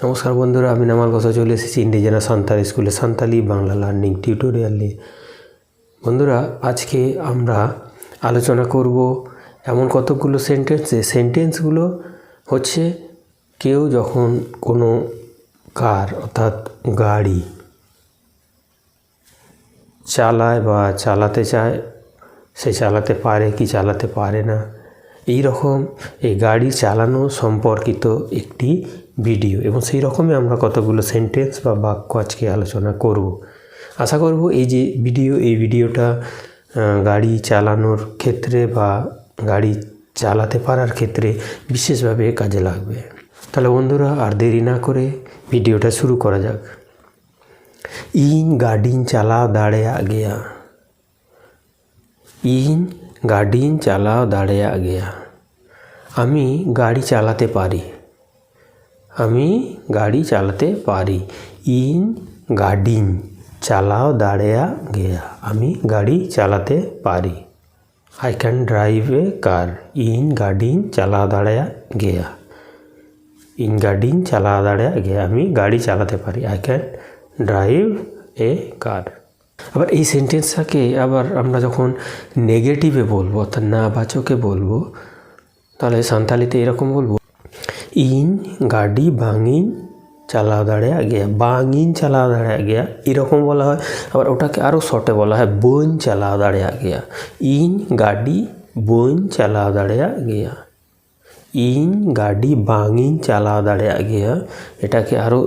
নমস্কার বন্ধুরা, আমি নামাল কথা চলে এসেছি ইন্ডিজেনাস সান্তালি স্কুলে সান্তালি বাংলা লার্নিং টিউটোরিয়ালে। বন্ধুরা, আজকে আমরা আলোচনা করব এমন কতগুলো সেন্টেন্সগুলো হচ্ছে কেউ যখন কোনো কার অর্থাৎ গাড়ি চালায় বা চালাতে চায়, সে চালাতে পারে কি চালাতে পারে না, এই রকম এই গাড়ি চালানো সম্পর্কিত একটি ভিডিও, এবং সেই রকমই আমরা কতগুলো সেন্টেন্স বা বাক্য আজকে আলোচনা করব। আশা করব এই যে এই ভিডিওটা গাড়ি চালানোর ক্ষেত্রে বা গাড়ি চালাতে পারার ক্ষেত্রে বিশেষভাবে কাজে লাগবে। তাহলে বন্ধুরা, আর দেরি না করে ভিডিওটা শুরু করা যাক। ইন গাড়িন চালাও দাঁড়িয়ে গিয়া। ইন গাড়িন চালাও দাঁড়িয়ে গিয়া। আমি গাড়ি চালাতে পারি। আমি গাড়ি চালাতে পারি। ইন গাড়িন চালাও দাঁড়িয়ে গিয়া। আমি গাড়ি চালাতে পারি। I can drive a car. ইন গাড়িন চালাও দাঁড়িয়ে গিয়া। ইন গাড়িন চালাও দাঁড়িয়ে গিয়া। আমি গাড়ি চালাতে পারি। I can drive a car. আবার এই সেন্টেন্সটাকে আবার আমরা যখন নেগেটিভে বলবো অর্থাৎ নাবাচকে বলবো, তাহলে সান্তালিতে এরকম বলবো, ইন গাড়ি বাঙিন চালাও দাঁড়িয়ে গিয়া। বাঙিন চালাও দাঁড়িয়ে গিয়া এরকম বলা হয়। আবার ওটাকে আরও শর্টে বলা হয় বোন চালাও দাঁড়িয়ে গিয়া। ইন গাড়ি বোন চালাও দাঁড়িয়ে গিয়া। ইন গাড়ি বাঙিন চালাও দাঁড়িয়ে গিয়া এটাকে আরও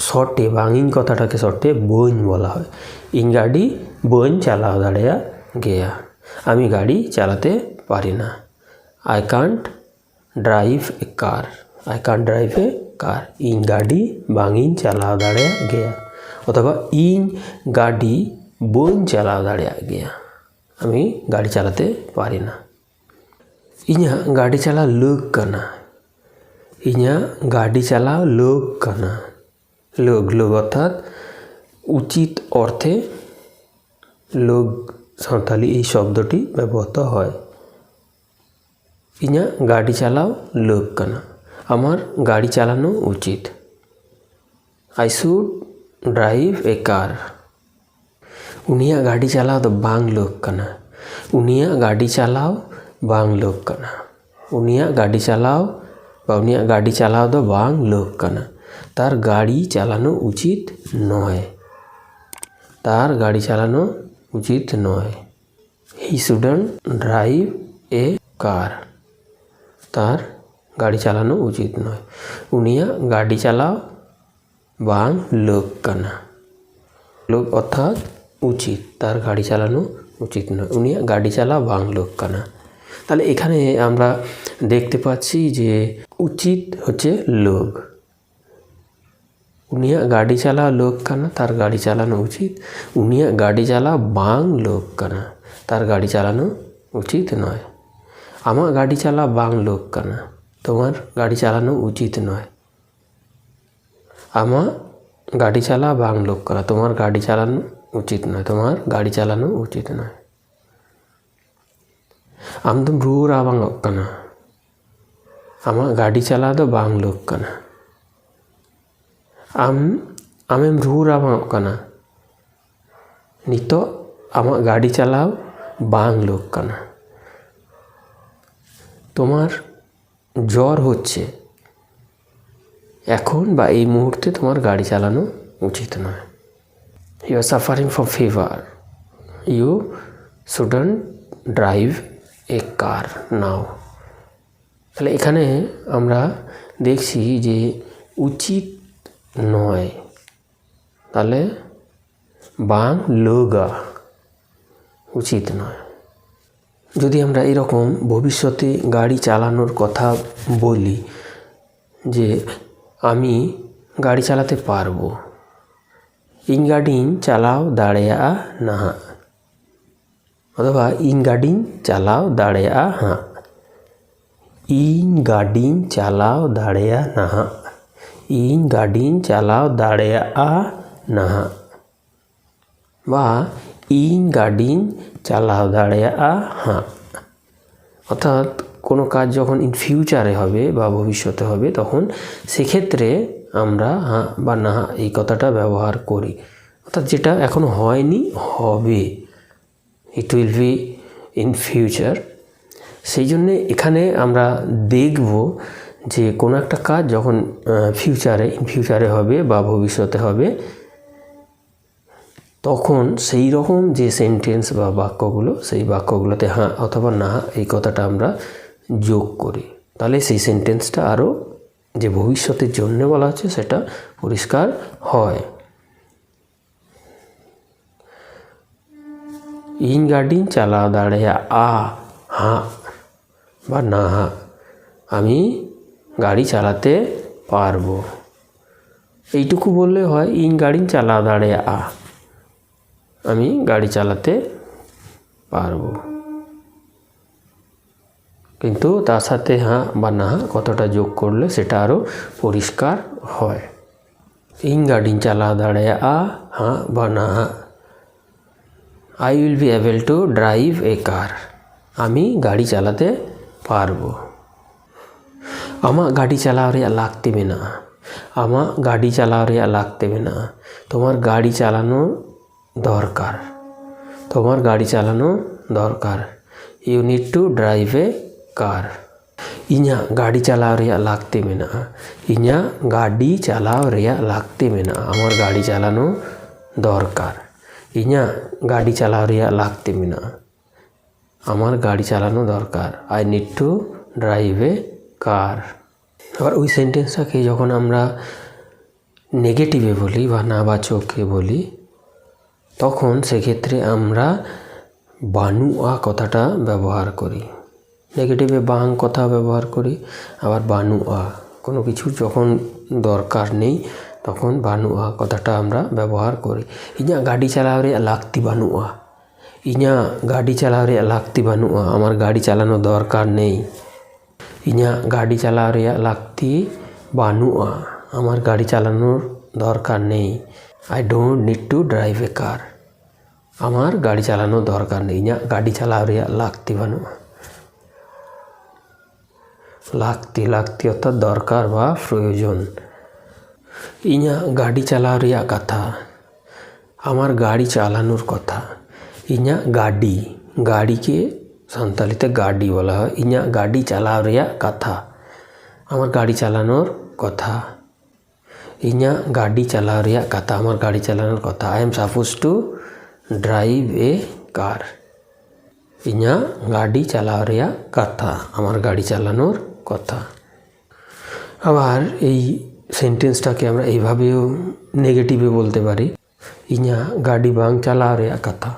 শর্টে, বাঙিন কথাটাকে শর্টে বোন বলা হয়। ইন গাড়ি বোন চালাও দাঁড়িয়ে গিয়া। আমি গাড়ি চালাতে পারি না। I can't drive a car. I can't drive a car. In গাড়ি বাঙিন চালাও দাঁড়িয়ে গিয়া। অথবা ইন গাড়ি বোন চালাও দাঁড়িয়ে গিয়া। আমি গাড়ি চালাতে পারি না। ইña গাড়ি চালা লোক কানা। ইña গাড়ি চালাও লোক কানা। লোক লোক অর্থাৎ উচিত অর্থে লোক সাঁওতালি এই শব্দটি ব্যবহৃত হয়। ইña গাড়ি চালাও লোক কানা। আমার গাড়ি চালানো উচিত। আই শুড ড্রাইভ এ কার। উনিয়া গাড়ি চালাও তো বাং লোক কানা। উনিয়া গাড়ি চালাও বাং লোক কানা। উনিয়া গাড়ি চালাও বা উনিয়া গাড়ি চালাও তো বাং লোক কানা। তার গাড়ি চালানো উচিত নয়। তার গাড়ি চালানো উচিত নয়। হি শুডন্ট ড্রাইভ এ কার। তার গাড়ি চালানো উচিত নয়। উনিয়া গাড়ি চালাও বাং লোক কানা। লোক অর্থাৎ উচিত, তার গাড়ি চালানো উচিত নয়। উনিয়া গাড়ি চালাও বাং লোক কানা। তাহলে এখানে আমরা দেখতে পাচ্ছি যে উচিত হচ্ছে লোক। উনিয়া গাড়ি চালাও লোক কানা, তার গাড়ি চালানো উচিত। উনিয়া গাড়ি চালাও বাং লোক কানা, তার গাড়ি চালানো উচিত নয়। আমার গাড়ি চালাও বাং লোক কানা, তোমার গাড়ি চালানো উচিত নয়। আমার গাড়ি চালা বাং লোক কানা, তোমার গাড়ি চালানো উচিত নয়। তোমার গাড়ি চালানো উচিত নয়। আমদম রুরা বাং কানা। আমার গাড়ি চালা তো বাং লোক কানা। আমেম রুরা বাং কানা। নিতো আমার গাড়ি চালাও বাং লোক কানা। তোমার জ্বর হচ্ছে, এখন বা এই মুহূর্তে তোমার গাড়ি চালানো উচিত নয়। You are suffering from fever. You shouldn't drive a car now. তাহলে এখানে আমরা দেখছি যে উচিত নয়, তাহলে বাং লোগা উচিত নয়। যদি আমরা এরকম ভবিষ্যতে গাড়ি চালানোর কথা বলি যে আমি গাড়ি চালাতে পারবো, ইন গাড়িন চালাও দাঁড়িয়ে নাহা। অথবা ইন গাড়িন চালাও দাঁড়িয়ে হা। ইন গাড়িন চালাও দাঁড়িয়ে নাহা। ইন গাড়িন চালাও দাঁড়িয়ে নাহা। বা ইন গাড়িন চালাও দাঁড়িয়ে হা। অর্থাৎ কোনো কাজ যখন ইন ফিউচারে হবে বা ভবিষ্যতে হবে তখন সেক্ষেত্রে আমরা হ্যাঁ বা না এই কথাটা ব্যবহার করি, অর্থাৎ যেটা এখনও হয়নি হবে, it will be in future. সেই জন্যে এখানে আমরা দেখব যে কোনো একটা কাজ যখন ইন ফিউচারে হবে বা ভবিষ্যতে হবে তখন সেই রকম যে সেন্টেন্স বা বাক্যগুলো, সেই বাক্যগুলোতে হ্যাঁ অথবা না এই কথাটা আমরা যোগ করি, তাহলে সেই সেন্টেন্সটা আরও যে ভবিষ্যতের জন্য বলা হচ্ছে সেটা পরিষ্কার হয়। ᱤᱧ ᱜᱟᱹᱰᱤᱧ ᱪᱟᱞᱟᱣ ᱫᱟᱲᱮᱭᱟᱜᱼᱟ ᱦᱟᱸᱜ বা না হাঁ, আমি গাড়ি চালাতে পারবো, এইটুকু বললে হয় ইন গাড়িñ চালাও দাড়েয়াগা, আমি গাড়ি চালাতে পারবো। কিন্তু তার সাথে হ্যাঁ বা না কতটা যোগ করলে সেটা আরও পরিষ্কার হয়। ইন গাড়িñ চালাও দাড়েয়াগা হ্যাঁ বা না হাঁ, I will be able to drive a car, আমি গাড়ি চালাতে পারবো। आमाग गाड़ी चालाव रेया लागते मेनागा, आमाग गाड़ी चालाव रेया लागते मेनागा, तुम्हार गाड़ी चालानो दरकार, तुम्हार गाड़ी चालानो दरकार, you need to drive a car. इñाग गाड़ी चालाव रेया लागते मेनागा, इñाग गाड़ी चालाव रेया लागते मेनागा, आमार गाड़ी चालानो दरकार, इñाग गाड़ी चालाव रेया लागते मेनागा, आमार गाड़ी चालानो दरकार, आई नीड टू ड्राइव ए কার। আবার ওই সেন্টেন্সটাকে যখন আমরা নেগেটিভে বলি বা নাবাচকে বলি তখন সেক্ষেত্রে আমরা বানুয়া কথাটা ব্যবহার করি, নেগেটিভে বাং কথা ব্যবহার করি, আবার বানুয়া কোনো কিছু যখন দরকার নেই তখন বানুয়া কথাটা আমরা ব্যবহার করি। ইñাগ গাড়ি চালাও রেয়া লাগতি বানুয়া, ইñাগ গাড়ি চালাও রেয়া লাগতি বানুয়া, আমার গাড়ি চালানো দরকার নেই। इñाग गाड़ी चालाव रेया लागती बानुआ, आमार गाड़ी चालानोर दरकार नेই, I don't need to drive a car, आमार गाड़ी चालानो दरकार नेই, इñाग गाड़ी चालाव रेया लागती बानुआ। लागती लागती अर्थात दरकार बा प्रयोजन। इñाग गाड़ी चालाव रेया कथा, आमार गाड़ी चालानोर कथा, इñाग गाड़ी गाड़ी के সাঁওতালিতে গাড়ি বলা হয়, ইñাগ গাড়ি চালাও রেয়া কথা, আমার গাড়ি চালানোর কথা, ইñাগ গাড়ি চালাও রেয়া কথা, আমার গাড়ি চালানোর কথা, I am suppose to drive a car, ইñাগ গাড়ি চালাও রেয়া কথা, আমার গাড়ি চালানোর কথা। আবার এই সেন্টেন্সটাকে আমরা এইভাবেও নেগেটিভে বলতে পারি, ইñাগ গাড়ি বাং চালাও রেয়া কথা,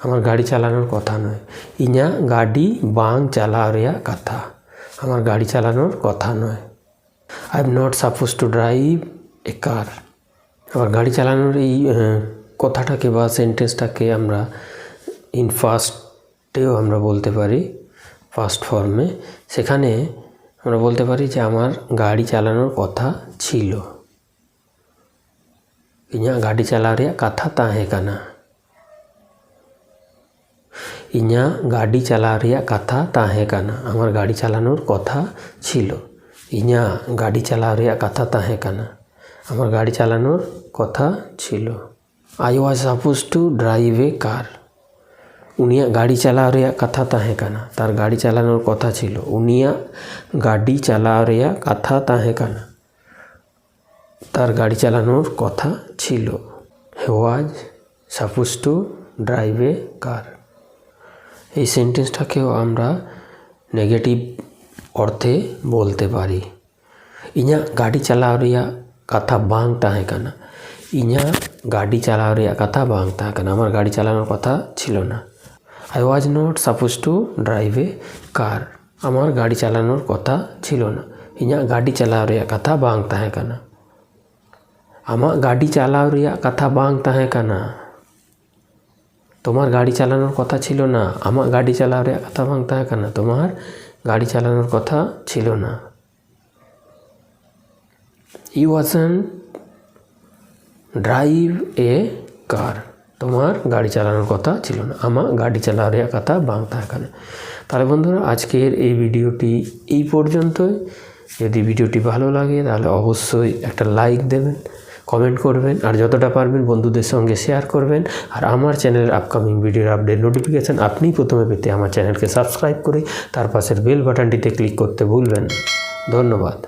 আমার গাড়ি চালানোর কথা নয়, ইñাগ গাড়ি বাং চালাও রেয়া কথা, আমার গাড়ি চালানোর কথা নয়, I am not suppose to drive a car. আবার গাড়ি চালানোর এই কথাটাকে বা সেন্টেন্সটাকে আমরা ইন ফার্স্টেও আমরা বলতে পারি, ফার্স্ট ফর্মে, সেখানে আমরা বলতে পারি যে আমার গাড়ি চালানোর কথা ছিল, ইñাগ গাড়ি চালাও রেয়া কথা তাহে কানা, ইñাগ গাড়ি চালাও রেয়া কথা তাহে কানা, আমার গাড়ি চালানোর কথা ছিল, ইñাগ গাড়ি চালাও রেয়া কথা তাহে কানা, আমার গাড়ি চালানোর কথা ছিল। I was suppose to drive a car, উনিয়াগ গাড়ি চালাও রেয়া কথা তাহে কানা, তার গাড়ি চালানোর কথা ছিল, উনিয়াগ গাড়ি চালাও রেয়া কথা তাহে কানা, তার গাড়ি চালানোর কথা ছিল, হি ওয়াজ সাপোজ টু ড্রাইভ এ কার। এই সেন্টেন্সটাকেও আমরা নেগেটিভ অর্থে বলতে পারি, ইñাগ গাড়ি চালাও রেয়া কথা বাং তাহে কানা, ইñাগ গাড়ি চালাও রেয়া কথা বাং তাহে কানা, আমার গাড়ি চালানোর কথা ছিল না, I was not suppose to drive a car, আমার গাড়ি চালানোর কথা ছিল না, ইñাগ গাড়ি চালাও রেয়া কথা বাং তাহে কানা, আমার গাড়ি চালাও রেয়া কথা বাং তাহে কানা, তোমার গাড়ি চালানোর কথা ছিল না, আমার গাড়ি চালাও রেয়া কথা বাং তাহে কানা, তোমার গাড়ি চালানোর কথা ছিল না। ইউ ওয়াজন্ট ড্রাইভ এ কার, তোমার গাড়ি চালানোর কথা ছিল না, আমার গাড়ি চালানোর কথা বাং থাকানে। তাহলে বন্ধুরা আজকের এই ভিডিওটি এই পর্যন্তই। যদি ভিডিওটি ভালো লাগে তাহলে অবশ্যই একটা লাইক দেবেন, কমেন্ট করবেন, আর যতটা পারবেন বন্ধুদের সঙ্গে শেয়ার করবেন। আর আমার চ্যানেলের আপকামিং ভিডিওর আপডেট নোটিফিকেশান আপনি প্রথমে পেতে আমার চ্যানেলকে সাবস্ক্রাইব করে তার পাশের বেল বাটনটিতে ক্লিক করতে ভুলবেন না। ধন্যবাদ।